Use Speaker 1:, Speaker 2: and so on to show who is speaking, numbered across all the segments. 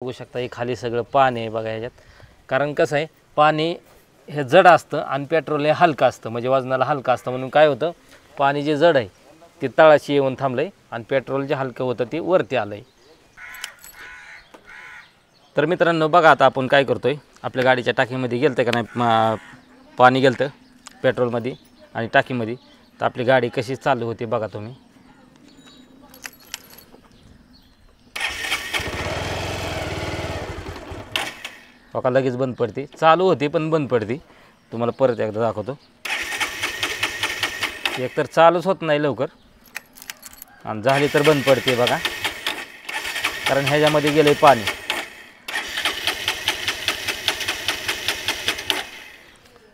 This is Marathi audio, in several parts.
Speaker 1: बघू शकता हे खाली सगळं पाणी आहे बघा ह्याच्यात। कारण कसं आहे पाणी हे जड असतं आणि पेट्रोल हे हलकं असतं, म्हणजे वजनाला हलकं असतं म्हणून काय होतं पाणी जे जड आहे ते तळाशी येऊन थांबलंय आणि पेट्रोल जे हलकं होतं ते वरती आलंय। तर मित्रांनो बघा आता आपण काय करतोय, आपल्या गाडीच्या टाकीमध्ये गेलतं का नाही पाणी गेलतं पेट्रोलमध्ये आणि टाकीमध्ये, तर आपली गाडी कशी चालू होती बघा तुम्ही। बघा लगेच बंद पडते, चालू होती पण बंद पडते। तुम्हाला परत एकदा दाखवतो, एकतर चालूच होत नाही लवकर आणि झाली तर बंद पडते बघा, कारण ह्याच्यामध्ये गेले पाणी।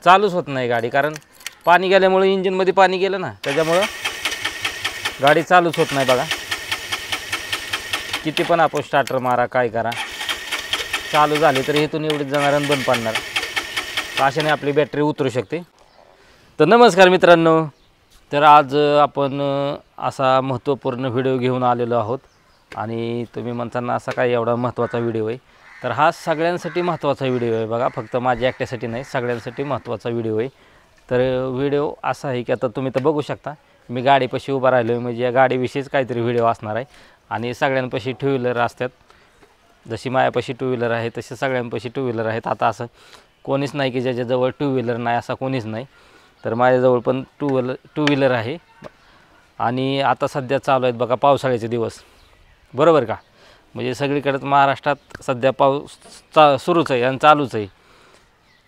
Speaker 1: चालूच होत नाही गाडी, कारण पाणी गेल्यामुळे इंजिनमध्ये पाणी गेलं ना, त्याच्यामुळं गाडी चालूच होत नाही बघा। किती पण आपण स्टार्टर मारा काय करा, चालू झाली तर इथून एवढीच जाणार आणि बंद पडणार, अशाने आपली बॅटरी उतरू शकते। तर नमस्कार मित्रांनो, तर आज आपण असा महत्त्वपूर्ण व्हिडिओ घेऊन आलेलो आहोत आणि तुम्ही म्हणताना असा काय एवढा महत्त्वाचा व्हिडिओ आहे, तर हा सगळ्यांसाठी महत्त्वाचा व्हिडिओ आहे बघा, फक्त माझ्या एकट्यासाठी नाही, सगळ्यांसाठी महत्त्वाचा व्हिडिओ आहे। तर व्हिडिओ असा आहे की आता तुम्ही तर बघू शकता मी गाडीपाशी उभा राहिलो आहे, म्हणजे या गाडीविषयीच काहीतरी व्हिडिओ असणार आहे। आणि सगळ्यांपाशी टू व्हीलर असतात, जशी मायापाशी टू व्हीलर आहे तसे सगळ्यांपाशी टू व्हीलर आहेत। आता असं कोणीच नाही की ज्याच्याजवळ टू व्हीलर नाही, असा कोणीच नाही। तर माझ्याजवळ पण टू व्हीलर आहे आणि आता सध्या चालू आहेत बघा पावसाळ्याचे दिवस, बरोबर का, म्हणजे सगळीकडेच महाराष्ट्रात सध्या पाऊस सुरूच आहे आणि चालूच आहे।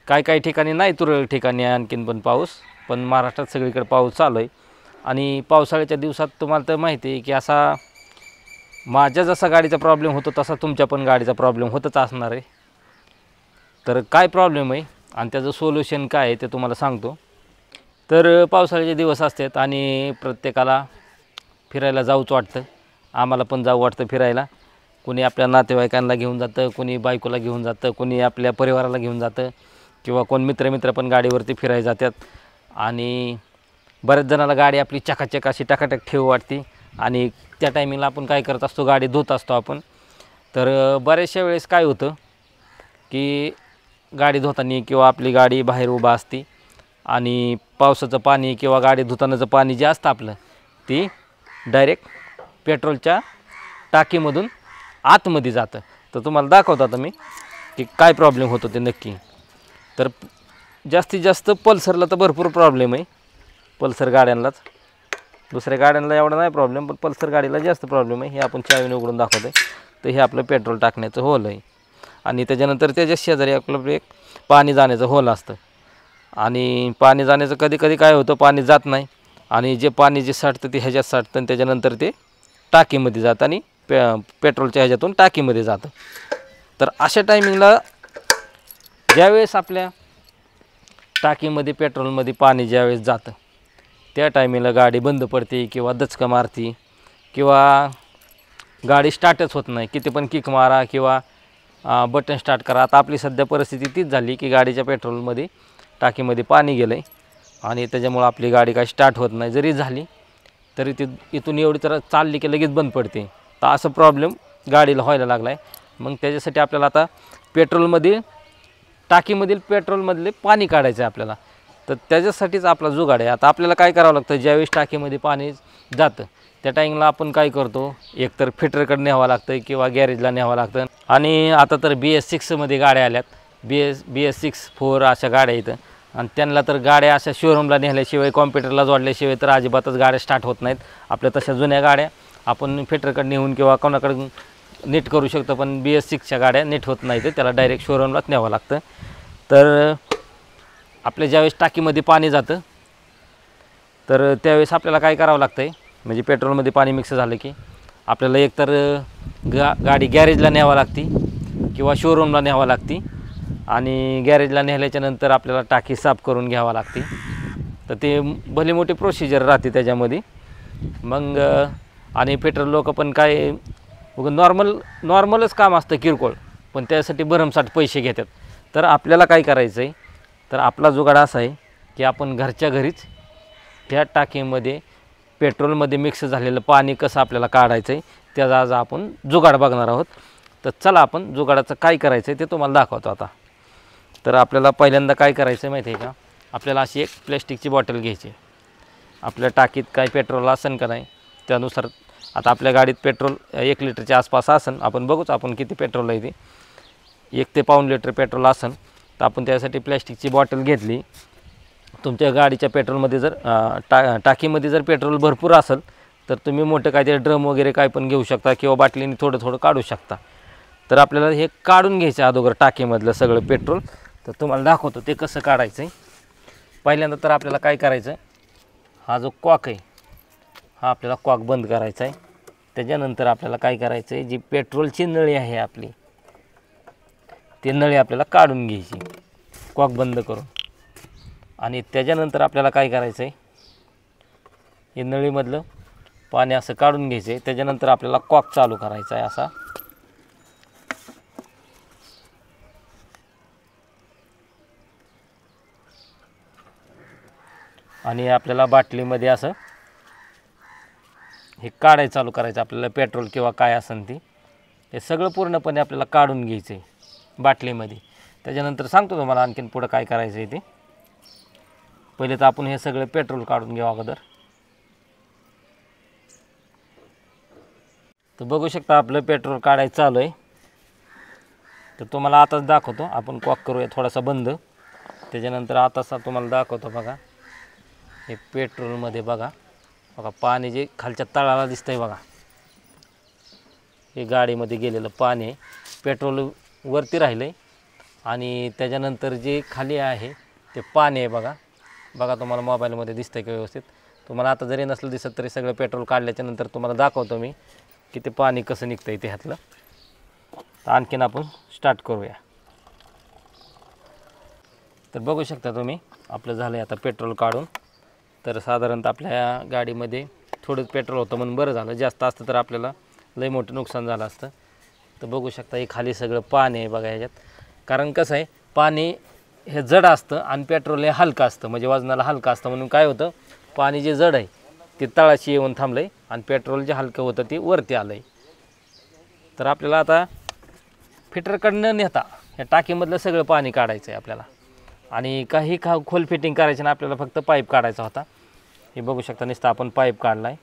Speaker 1: काही ठिकाणी नाही, तुरळक ठिकाणी आणखीन पण पाऊस, पण महाराष्ट्रात सगळीकडे पाऊस चालू आहे। आणि पावसाळ्याच्या दिवसात तुम्हाला तर माहिती आहे की असा माझ्या जसा गाडीचा प्रॉब्लेम होतो तसा तुमच्या पण गाडीचा प्रॉब्लेम होतच असणार आहे। तर काय प्रॉब्लेम आहे आणि त्याचं सोल्युशन काय आहे ते तुम्हाला सांगतो। तर पावसाळ्याचे दिवस असतात आणि प्रत्येकाला फिरायला जाऊच वाटतं, आम्हाला पण जाऊ वाटतं फिरायला। कोणी आपल्या नातेवाईकांना घेऊन जातं, कोणी बायकोला घेऊन जातं, कोणी आपल्या परिवाराला घेऊन जातं, किंवा कोण मित्र पण गाडीवरती फिरायला जातात। आणि बऱ्याच जणाला गाडी आपली चकाचक अशी टकाटक ठेवू वाटते आणि त्या टायमिंगला आपण काय करत असतो, गाडी धुत असतो आपण। तर बऱ्याचशा वेळेस काय होतं की गाडी धुताना किंवा आपली गाडी बाहेर उभा असते आणि पावसाचं पाणी किंवा गाडी धुतानाचं पाणी जे असतं आपलं ते डायरेक्ट पेट्रोलच्या टाकीमधून आतमध्ये जातं। तर तुम्हाला दाखवतो आता मी की काय प्रॉब्लेम होतो ते नक्की। तर जास्तीत जास्त पल्सरला तर भरपूर प्रॉब्लेम आहे, पल्सर गाड्यांनाच, दुसऱ्या गाड्यांना एवढा नाही प्रॉब्लेम, पण पल्सर गाडीला जास्त प्रॉब्लेम आहे। हे आपण चावीने उघडून दाखवतो आहे, तर हे आपलं पेट्रोल टाकण्याचं होल आहे आणि त्याच्यानंतर त्याच्या शेजारी आपलं एक पाणी जाण्याचं होल असतं। आणि पाणी जाण्याचं कधी कधी काय होतं, पाणी जात नाही आणि जे पाणी जे साठतं ते ह्याच्यात साठतं आणि त्याच्यानंतर ते टाकीमध्ये जातं आणि पेट्रोलच्या ह्याच्यातून टाकीमध्ये जातं। तर अशा टायमिंगला ज्यावेळेस आपल्या टाकीमध्ये पेट्रोलमध्ये पाणी ज्यावेळेस जातं त्या टायमिंगला गाडी बंद पडते किंवा दचका मारते किंवा गाडी स्टार्टच होत नाही, किती पण किक मारा किंवा बटन स्टार्ट करा। आता आपली सध्या परिस्थिती तीच झाली की गाडीच्या पेट्रोलमध्ये टाकीमध्ये पाणी गेलं आहे आणि त्याच्यामुळं आपली गाडी काय स्टार्ट होत नाही, जरी झाली तरी ती इथून एवढी तर चालली की लगेच बंद पडते। तर असं प्रॉब्लेम गाडीला व्हायला लागला आहे। मग त्याच्यासाठी आपल्याला आता पेट्रोलमध्ये टाकीमधील पेट्रोलमधले पाणी काढायचं आहे आपल्याला, तर त्याच्यासाठीच आपला जुगाड आहे। आता आपल्याला काय करावं लागतं, ज्यावेळेस टाकीमध्ये पाणी जातं त्या टाईमला आपण काय करतो, एकतर फिल्टरकडे न्यावं लागतं किंवा गॅरेजला न्यावं लागतं। आणि आता तर BS6मध्ये गाड्या आल्यात, BS6 4 अशा गाड्या इथं, आणि त्यांना तर गाड्या अशा शोरूमला नेल्याशिवाय कॉम्प्युटरला जोडल्याशिवाय तर अजिबातच गाड्या स्टार्ट होत नाहीत। आपल्या तशा जुन्या गाड्या आपण फिल्टरकडे नेऊन किंवा कोणाकडे नीट करू शकतो, पण BS6च्या गाड्या नीट होत नाहीत, त्याला डायरेक्ट शोरूमलाच न्यावं लागतं। तर आपल्या ज्यावेळेस टाकीमध्ये पाणी जातं तर त्यावेळेस आपल्याला काय करावं लागतं आहे, म्हणजे पेट्रोलमध्ये पाणी मिक्स झालं की आपल्याला एकतर गाडी गॅरेजला न्यावं लागते किंवा शोरूमला न्यावं लागते। आणि गॅरेजला नेल्याच्यानंतर आपल्याला टाकी साफ करून घ्यावं लागते, तर ते भली मोठी प्रोसिजर राहते त्याच्यामध्ये। मग आणि पेट्रोल लोक पण काय नॉर्मलच काम असतं किरकोळ, पण त्यासाठी भरमसाठ पैसे घेतात। तर आपल्याला काय करायचं आहे, तर आपला जुगाड असा आहे की आपण घरच्या घरीच त्या टाकीमध्ये पेट्रोलमध्ये मिक्स झालेलं पाणी कसं आपल्याला काढायचं आहे त्याचा आज आपण जुगाड बघणार आहोत। तर चला आपण जुगाडाचं काय करायचं आहे ते तुम्हाला दाखवतो आता. तर आपल्याला पहिल्यांदा काय करायचं आहे माहिती आहे का, आपल्याला अशी एक प्लॅस्टिकची बॉटल घ्यायची. आपल्या टाकीत काय पेट्रोल असेल का नाही त्यानुसार, आता आपल्या गाडीत पेट्रोल 1 लिटरच्या आसपास असेल, आपण बघूच आपण किती पेट्रोल आहे ते, 1 ते 1.5 लिटर पेट्रोल असेल तर आपण त्यासाठी प्लॅस्टिकची बॉटल घेतली. तुमच्या गाडीच्या पेट्रोलमध्ये जर टाकीमध्ये जर पेट्रोल भरपूर असेल तर तुम्ही मोठं काय ते ड्रम वगैरे काय पण घेऊ शकता किंवा बाटलीने थोडं थोडं काढू शकता. तर आपल्याला हे काढून घ्यायचं अगोदर टाकीमधलं सगळं पेट्रोल. तर तुम्हाला दाखवतो ते कसं काढायचं आहे. पहिल्यांदा तर आपल्याला काय करायचं आहे, हा जो कॉक आहे हा आपल्याला कॉक बंद करायचा आहे. त्याच्यानंतर आपल्याला काय करायचं आहे, जी पेट्रोलची नळी आहे आपली ती नळी आपल्याला काढून घ्यायची कॉक बंद करून. आणि त्याच्यानंतर आपल्याला काय करायचं आहे, हे नळीमधलं पाणी असं काढून घ्यायचं आहे. त्याच्यानंतर आपल्याला कॉक चालू करायचा आहे असा. आणि आपल्याला बाटलीमध्ये असं हे काढायचं चालू करायचं आपल्याला पेट्रोल किंवा काय असेल ती, हे सगळं पूर्णपणे आपल्याला काढून घ्यायचं आहे बाटलीमध्ये. त्याच्यानंतर सांगतो तुम्हाला आणखीन पुढं काय करायचं आहे ते. पहिले तर आपण हे सगळं पेट्रोल काढून घेऊ अगोदर. तर बघू शकता आपलं पेट्रोल काढायचं चालू आहे. तर तुम्हाला आताच दाखवतो, आपण कॉक करूया थोडासा बंद. त्याच्यानंतर आताच तुम्हाला दाखवतो बघा, हे पेट्रोलमध्ये बघा पाणी जे खालच्या तळाला दिसतंय बघा, हे गाडीमध्ये गेलेलं पाणी आहे. पेट्रोल वरती राहिलं आहे आणि त्याच्यानंतर जे खाली आहे ते पाणी आहे बघा. बघा तुम्हाला मोबाईलमध्ये दिसतंय का व्यवस्थित. तुम्हाला आता जरी नसलं दिसत तरी सगळं पेट्रोल काढल्याच्या नंतर तुम्हाला दाखवतो मी की ते पाणी कसं निघतं आहे ते ह्यातलं. तर आणखीन आपण स्टार्ट करूया. तर बघू शकता तुम्ही आपलं झालं आहे आता पेट्रोल काढून. तर साधारणतः आपल्या गाडीमध्ये थोडंच पेट्रोल होतं म्हणून बरं झालं, जास्त असतं तर आपल्याला लई मोठं नुकसान झालं असतं. तर बघू शकता हे खाली सगळं पाणी आहे बघा ह्याच्यात. कारण कसं आहे, पाणी हे जड असतं आणि पेट्रोल हे हलकं असतं, म्हणजे वजनाला हलकं असतं. म्हणून काय होतं, पाणी जे जड आहे ते तळाशी येऊन थांबलं आहे आणि पेट्रोल जे हलकं होतं ते वरती आलं आहे. तर आपल्याला आता फिल्टरकडनं नेता ह्या टाकीमधलं सगळं पाणी काढायचं आहे आपल्याला. आणि काही खोल फिटिंग करायचं ना, आपल्याला फक्त पाईप काढायचा होता. हे बघू शकता नुसतं आपण पाईप काढला आहे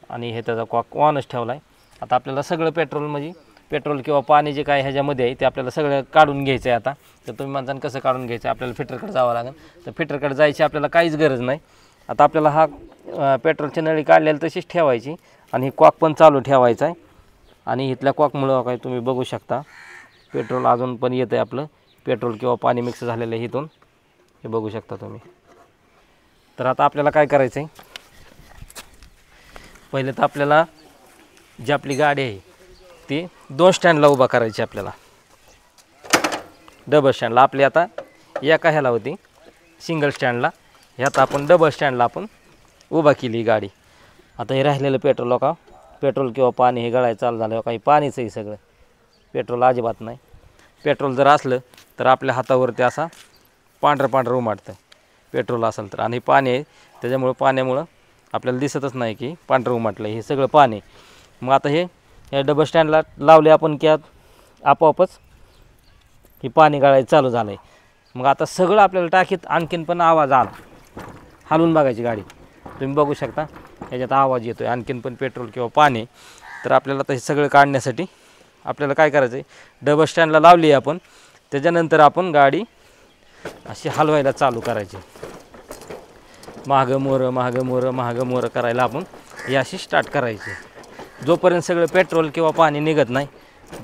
Speaker 1: आणि हे त्याचा कॉक ऑनच ठेवला आहे. आता आपल्याला सगळं पेट्रोल म्हणजे पेट्रोल किंवा पाणी जे काय ह्याच्यामध्ये आहे ते आपल्याला सगळं काढून घ्यायचं आहे आता. तर तुम्ही म्हणता कसं काढून घ्यायचं, आपल्याला फिल्टरकडे जावं लागेल. तर फिल्टरकडे जायची आपल्याला काहीच गरज नाही. आता आपल्याला हा पेट्रोलची नळी काढलेली तशीच ठेवायची आणि ही कॉक पण चालू ठेवायचा आहे. आणि इथल्या कॉकमुळं काय तुम्ही बघू शकता पेट्रोल अजून पण येतं आहे आपलं, पेट्रोल किंवा पाणी मिक्स झालेलं आहे इथून, हे बघू शकता तुम्ही. तर आता आपल्याला काय करायचं आहे, पहिले तर आपल्याला जी आपली गाडी आहे ती 2 स्टँडला उभा करायची आपल्याला. डबल स्टँडला आपली आता एका ह्याला होती सिंगल स्टँडला, ह्यात आपण डबल स्टँडला आपण उभा केली गाडी. आता हे राहिलेलं पेट्रोल का पेट्रोल किंवा पाणी हे गळायला चालू झालं, काही पाणीच आहे सगळं, पेट्रोल अजिबात नाही. पेट्रोल जर असलं तर आपल्या हातावरती असा पांढरं पांढरं उमाटतं पेट्रोल असेल तर. आणि पाणी आहे त्याच्यामुळं पाण्यामुळं आपल्याला दिसतच नाही की पांढरं उमाटलं, हे सगळं पाणी. मग आता हे डबल स्टँडला लावले आपण की आपोआपच हे पाणी गाळायचं चालू झालं आहे. मग आता सगळं आपल्याला टाकीत आणखीन पण आवाज आला, हलवून बघायची गाडी, तुम्ही बघू शकता ह्याच्यात आवाज येतो आहे आणखीन पण पेट्रोल किंवा पाणी. तर आपल्याला आता हे सगळं काढण्यासाठी आपल्याला काय करायचं आहे, डबल स्टँडला लावली आहे आपण, त्याच्यानंतर आपण गाडी अशी हलवायला चालू करायची. मागं मोरं करायला आपण ही अशी स्टार्ट करायची. जोपर्यंत सगळं पेट्रोल किंवा पाणी निघत नाही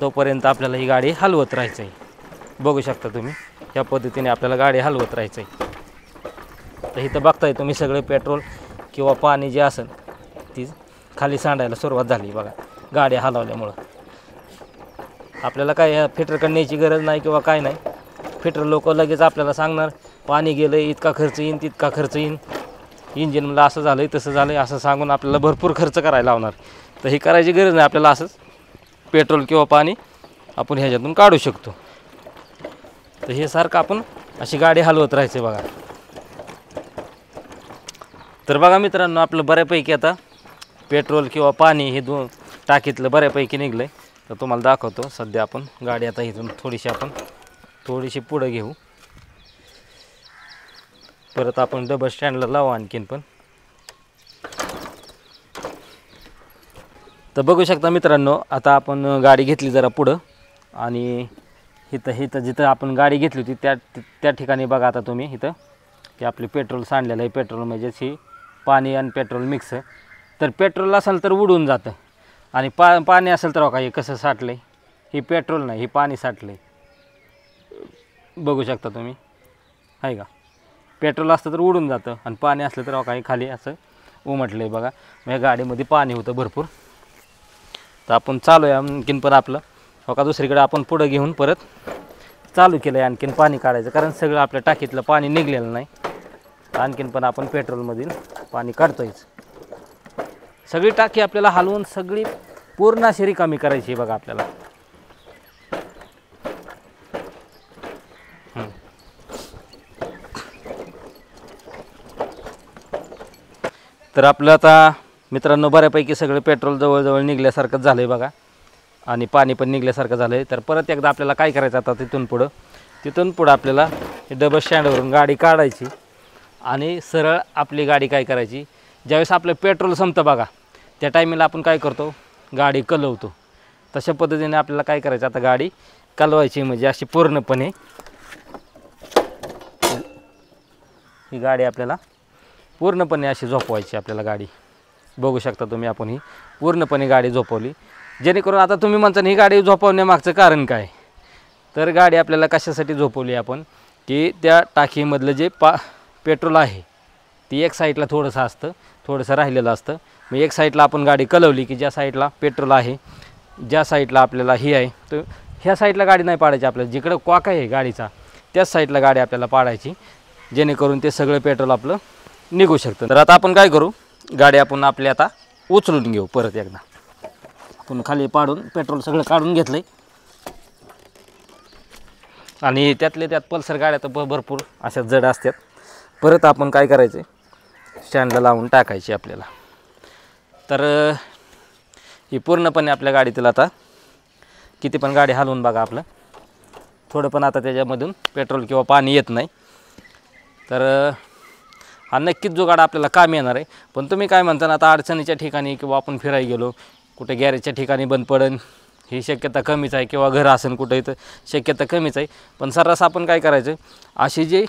Speaker 1: तोपर्यंत आपल्याला ही गाडी हलवत राहायचं आहे. बघू शकता तुम्ही ह्या पद्धतीने आपल्याला गाडी हलवत राहायचं आहे. तर इथं बघताय तुम्ही सगळे पेट्रोल किंवा पाणी जे असेल ती खाली सांडायला सुरुवात झाली बघा गाडी हलवल्यामुळं. आपल्याला काय फिल्टरकडे न्यायची गरज नाही किंवा काय नाही. फिल्टर लोक लगेच आपल्याला सांगणार पाणी गेलं इतका खर्च येईन तितका खर्च येईन, इंजिनला असं झालं तसं झालं असं सांगून आपल्याला भरपूर खर्च करायला लावणार. तर हे करायची गरज नाही, आपल्याला असंच पेट्रोल किंवा पाणी आपण ह्याच्यातून काढू शकतो. तर हे सारखं आपण अशी गाडी हलवत राहायचं बघा. तर बघा मित्रांनो आपलं बऱ्यापैकी आता पेट्रोल किंवा पाणी हे टाकीतलं बऱ्यापैकी निघलं आहे. तर तुम्हाला दाखवतो. सध्या आपण गाडी आता इथून थोडीशी पुढे घेऊ. परत आपण डबल स्टँडला लावू आणखीन पण. तर बघू शकता मित्रांनो, आता आपण गाडी घेतली जरा पुढं आणि इथं जिथं आपण गाडी घेतली होती त्या ठिकाणी बघा आता तुम्ही इथं की आपले पेट्रोल सांडलेलं आहे. पेट्रोल म्हणजे पाणी आणि पेट्रोल मिक्स. तर पेट्रोल असेल तर उडून जातं आणि पाणी असेल तर हे कसं साठलं आहे. ही पेट्रोल नाही, ही पाणी साठलं आहे. बघू शकता तुम्ही, आहे का. पेट्रोल असतं तर उडून जातं आणि पाणी असलं तर काही खाली असं उमटलं आहे बघा. मग या गाडीमध्ये पाणी होतं भरपूर. तर आपण चालू आहे आणखीन पण आपलं का दुसरीकडे आपण पुढं घेऊन परत चालू केलं आहे आणखीन पाणी काढायचं. कारण सगळं आपल्या टाकीतलं पाणी निघलेलं नाही. आणखीन पण आपण पेट्रोलमधील पाणी काढतोयच. सगळी टाकी आपल्याला हलवून सगळी पूर्ण अशी रिकामी करायची बघा आपल्याला. तर आपलं आता मित्रांनो बऱ्यापैकी सगळं पेट्रोल जवळजवळ निघल्यासारखंच झालं आहे बघा आणि पाणी पण निघल्यासारखं झालं आहे. तर परत एकदा आपल्याला काय करायचं आता तिथून पुढं आपल्याला डबल स्टँडवरून गाडी काढायची आणि सरळ आपली गाडी काय करायची. ज्यावेळेस आपलं पेट्रोल संपतं बघा त्या टायमिंगला आपण काय करतो, गाडी कलवतो. तशा पद्धतीने आपल्याला काय करायचं, आता गाडी कलवायची म्हणजे अशी पूर्णपणे ही गाडी आपल्याला पूर्णपणे अशी झोपवायची आपल्याला गाडी. बघू शकता तुम्ही, आपण ही पूर्णपणे गाडी झोपवली. जेणेकरून आता तुम्ही म्हणता ही गाडी झोपवण्यामागचं कारण काय. तर गाडी आपल्याला कशासाठी झोपवली आपण की त्या टाकीमधलं जे पेट्रोल आहे ती एक साईडला थोडंसं राहिलेलं असतं. मग एक साईडला आपण गाडी कलवली की ज्या साईडला पेट्रोल आहे, ज्या साईडला आपल्याला ही आहे, तर ह्या साईडला गाडी नाही पाडायची. आपल्याला जिकडं कॉक आहे गाडीचा त्याच साईडला गाडी आपल्याला पाडायची, जेणेकरून ते सगळं पेट्रोल आपलं निघू शकतं. तर आता आपण काय करू, गाडी आपण आपली आता उचलून घेऊ. परत एकदा आपण खाली पाडून पेट्रोल सगळं काढून घेतलं आहे आणि त्यात पल्सर गाड्या तर भरपूर अशा जड असतात. परत आपण काय करायचं, स्टँडला लावून टाकायची आपल्याला. तर ही पूर्णपणे आपल्या गाडीतील आता किती पण गाडी हलवून बघा, आपलं थोडं पण आता त्याच्यामधून पेट्रोल किंवा पाणी येत नाही. तर हा नक्कीच जुगाड आपल्याला काम येणार आहे. पण तुम्ही काय म्हणता ना, आता अडचणीच्या ठिकाणी किंवा आपण फिरायला गेलो कुठे गॅरेजच्या ठिकाणी बंद पडेल ही शक्यता कमीच आहे, किंवा घर असेल कुठं इथं शक्यता कमीच आहे. पण सर्रास आपण काय करायचं, अशी जी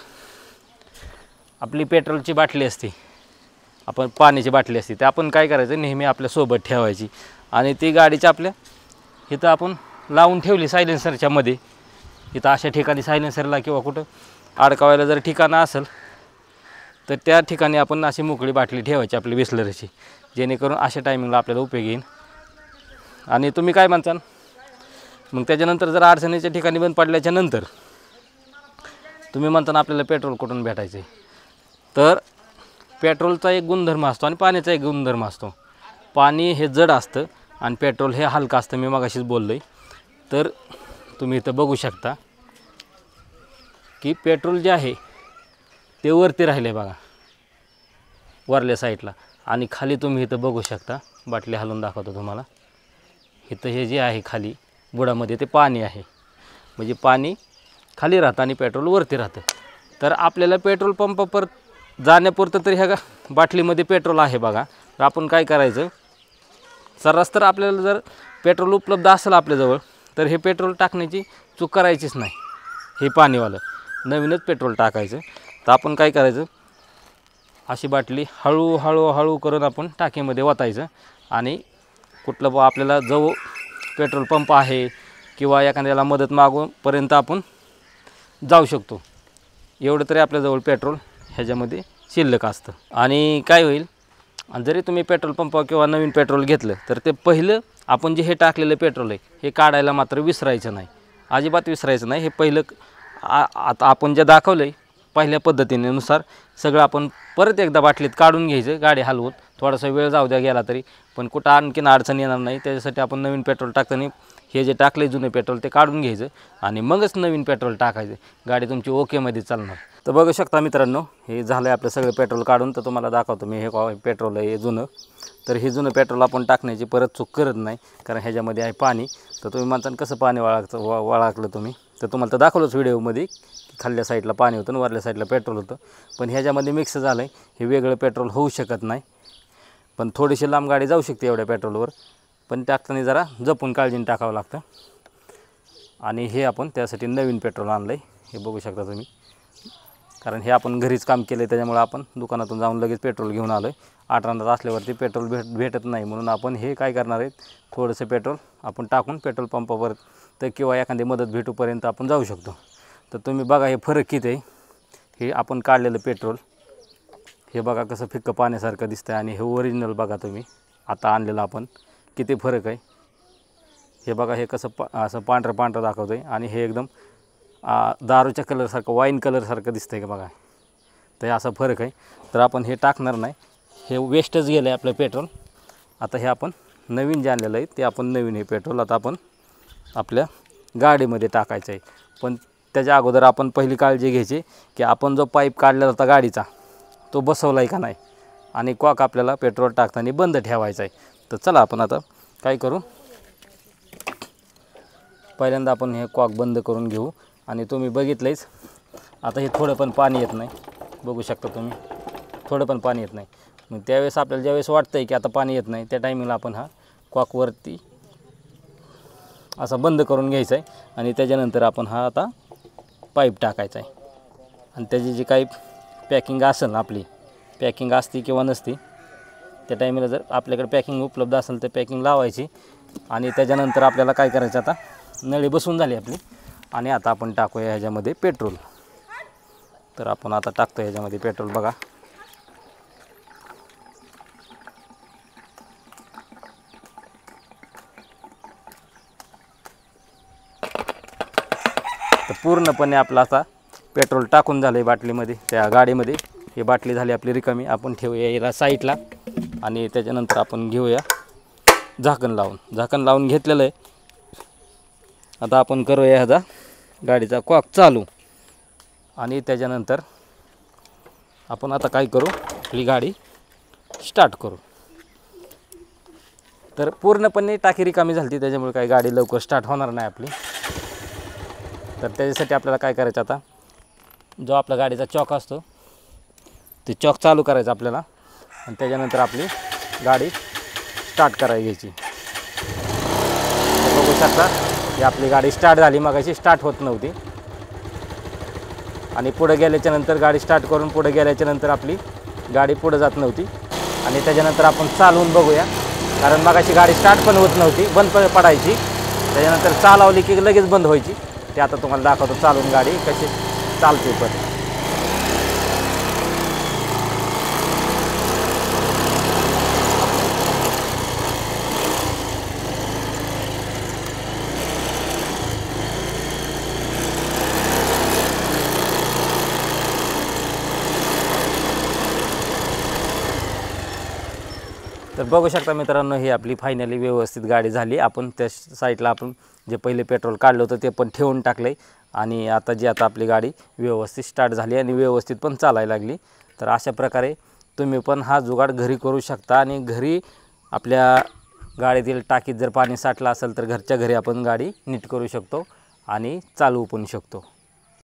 Speaker 1: आपली पेट्रोलची बाटली असते, आपण पाण्याची बाटली असते, ते आपण काय करायचं नेहमी आपल्यासोबत ठेवायची आणि ती गाडीच्या आपल्या इथं आपण लावून ठेवली सायलेन्सरच्या मध्ये. इथं अशा ठिकाणी सायलेन्सरला किंवा कुठं अडकावायला जर ठिकाणं असेल तर त्या ठिकाणी आपण अशी मोकळी बाटली ठेवायची आपली बिसलरीची, जेणेकरून अशा टायमिंगला आपल्याला उपयोग येईल. आणि तुम्ही काय म्हणता मग त्याच्यानंतर जर अडचणीच्या ठिकाणी बंद पडल्याच्या नंतर तुम्ही म्हणता आपल्याला पेट्रोल कुठून भेटायचं आहे, तर पेट्रोलचा एक गुणधर्म असतो आणि पाण्याचा एक गुणधर्म असतो. पाणी हे जड असतं आणि पेट्रोल हे हलकं असतं. मी मगाशीच बोललो आहे. तर तुम्ही इथं बघू शकता की पेट्रोल जे आहे ते वरती राहिले बघा, वरल्या साईडला. आणि खाली तुम्ही इथं बघू शकता, बाटली हलवून दाखवतो तुम्हाला. इथं हे जे आहे खाली बुडामध्ये ते पाणी आहे, म्हणजे पाणी खाली राहतं आणि पेट्रोल वरती राहतं. तर आपल्याला पेट्रोल पंपावर जाण्यापुरतं तरी ह्या बाटलीमध्ये पेट्रोल आहे बघा. तर आपण काय करायचं, सर्रास तर आपल्याला जर पेट्रोल उपलब्ध असेल आपल्याजवळ तर हे पेट्रोल टाकण्याची चूक करायचीच नाही. हे पाणीवालं नवीनच पेट्रोल टाकायचं. तर आपण काय करायचं, अशी बाटली हळूहळू करून आपण टाकीमध्ये ओतायचं आणि कुठलं आपल्याला जो पेट्रोल पंप आहे किंवा एखाद्याला मदत मागूपर्यंत आपण जाऊ शकतो. एवढं तरी आपल्याजवळ पेट्रोल ह्याच्यामध्ये शिल्लक असतं. आणि काय होईल, जरी तुम्ही पेट्रोल पंप किंवा नवीन पेट्रोल घेतलं तर ते पहिलं आपण जे हे टाकलेलं पेट्रोल आहे हे काढायला मात्र विसरायचं नाही, अजिबात विसरायचं नाही. हे पहिलं आता आपण जे दाखवलं आहे पहिल्या पद्धतीनुसार सगळं आपण परत एकदा बाटलीत काढून घ्यायचं, गाडी हलवून. थोडासा वेळ जाऊ द्या गेला तरी, पण कुठं आणखीन अडचण येणार नाही. त्याच्यासाठी आपण नवीन पेट्रोल टाकताना हे जे टाकले जुने पेट्रोल ते काढून घ्यायचं आणि मगच नवीन पेट्रोल टाकायचं. गाडी तुमची ओकेमध्ये चालणार. तर बघू शकता मित्रांनो, हे झालं आहे आपलं सगळं पेट्रोल काढून. तर तुम्हाला दाखवतो मी, हे पेट्रोल आहे, हे जुनं. तर हे जुनं पेट्रोल आपण टाकण्याची परत चूक करत नाही, कारण ह्याच्यामध्ये आहे पाणी. तर तुम्ही म्हणता कसं पाणी वाळकलं तुम्ही, तर तुम्हाला तर दाखवलंच व्हिडिओमध्ये की खाल्ल्या साईडला पाणी होतं आणि वरल्या साईडला पेट्रोल होतं. पण ह्याच्यामध्ये मिक्स झालं आहे, हे वेगळं पेट्रोल होऊ शकत नाही. पण थोडीशी लांब गाडी जाऊ शकते एवढ्या पेट्रोलवर, पण टाकताना जरा जपून काळजीने टाकावं लागतं. आणि हे आपण त्यासाठी नवीन पेट्रोल आणलं आहे, हे बघू शकता तुम्ही. कारण हे आपण घरीच काम केलं आहे, त्याच्यामुळे आपण दुकानातून जाऊन लगेच पेट्रोल घेऊन आलो आहे. 8 रानात असल्यावरती पेट्रोल भेटत नाही, म्हणून आपण हे काय करणार आहे, थोडंसं पेट्रोल आपण टाकून पेट्रोल पंपावर तर किंवा एखादी मदत भेटूपर्यंत आपण जाऊ शकतो. तर तुम्ही बघा हे फरक किती आहे. हे आपण काढलेलं पेट्रोल, हे बघा कसं फिक्कं पाण्यासारखं दिसतं, आणि हे ओरिजिनल बघा तुम्ही आता आणलेलं आपण, किती फरक आहे. हे बघा हे कसं असं पांढरं पांढरं दाखवतं आहे, आणि हे एकदम दारूच्या कलरसारखं, वाईन कलरसारखं दिसतं आहे का बघा. तर हे असा फरक आहे. तर आपण हे टाकणार नाही, हे वेस्टच गेलं आहे आपलं पेट्रोल. आता हे आपण नवीन जे आणलेलं आहे ते आपण नवीन हे पेट्रोल आता आपण आपल्या गाडीमध्ये टाकायचं आहे. पण त्याच्या अगोदर आपण पहिली काळजी घ्यायची की आपण जो पाईप काढलेला होता गाडीचा तो बसवला आहे का नाही, आणि कॉक आपल्याला पेट्रोल टाकताना बंद ठेवायचा आहे. तर चला आपण आता काय करू, पहिल्यांदा आपण हे कॉक बंद करून घेऊ. आणि तुम्ही बघितलंच आता हे थोडं पण पाणी येत नाही, बघू शकता तुम्ही, थोडं पण पाणी येत नाही. मग त्यावेळेस आपल्याला ज्यावेळेस वाटतं आहे की आता पाणी येत नाही, त्या टायमिंगला आपण हा कॉकवरती असा बंद करून घ्यायचा आहे. आणि त्याच्यानंतर आपण हा आता पाईप टाकायचा आहे. आणि त्याची जी काही पॅकिंग असेल ना, आपली पॅकिंग असती किंवा नसती, त्या टायमिंगला जर आपल्याकडे पॅकिंग उपलब्ध असेल तर पॅकिंग लावायची. आणि त्याच्यानंतर आपल्याला काय करायचं, आता नळी बसून झाली आपली, आणि आता आपण टाकूया ह्याच्यामध्ये पेट्रोल. तर आपण आता टाकतो ह्याच्यामध्ये पेट्रोल. बघा तर पूर्णपणे आपलं आता पेट्रोल टाकून झालं आहे बाटलीमध्ये, त्या गाडीमध्ये. ही बाटली झाली आपली रिकामी, आपण ठेवूया याला साईडला. आणि त्याच्यानंतर आपण घेऊया झाकण लावून घेतलेलं आहे. आता आपण करूया ह्याचा गाडीचा कॉक चालू. आणि त्याच्यानंतर आपण आता काय करू, आपली गाडी स्टार्ट करू. तर पूर्णपणे टाकी रिकामी झाली, त्याच्यामुळे काही गाडी लवकर स्टार्ट होणार नाही आपली. तर त्याच्यासाठी आपल्याला काय करायचं, आता जो आपला गाडीचा चॉक असतो ते चॉक चालू करायचं आपल्याला. आणि त्याच्यानंतर आपली गाडी स्टार्ट करायची घ्यायची. बघू शकता की आपली गाडी स्टार्ट झाली, मगाशी स्टार्ट होत नव्हती. आणि पुढे गेल्याच्यानंतर गाडी स्टार्ट करून पुढे गेल्याच्यानंतर आपली गाडी पुढे जात नव्हती. आणि त्याच्यानंतर आपण चालवून बघूया, कारण मगाशी गाडी स्टार्ट पण होत नव्हती, बंद पडायची. त्याच्यानंतर चालवली की लगेच बंद व्हायची. ते आता तुम्हाला दाखवतो चालवून गाडी कशी चालते. पण तर बघू शकता मित्रांनो, ही आपली फायनली व्यवस्थित गाडी झाली. आपण त्या साईडला आपण जे पहिले पेट्रोल काढलं होतं ते पण ठेवून टाकले. आणि आता आपली गाडी व्यवस्थित स्टार्ट झाली आणि व्यवस्थित पण चालायला लागली. तर अशा प्रकारे तुम्ही पण हा जुगाड घरी करू शकता. आणि घरी आपल्या गाडीतील टाकीत जर पाणी साठलं असेल तर घरच्या घरी आपण गाडी नीट करू शकतो आणि चालवू पण शकतो.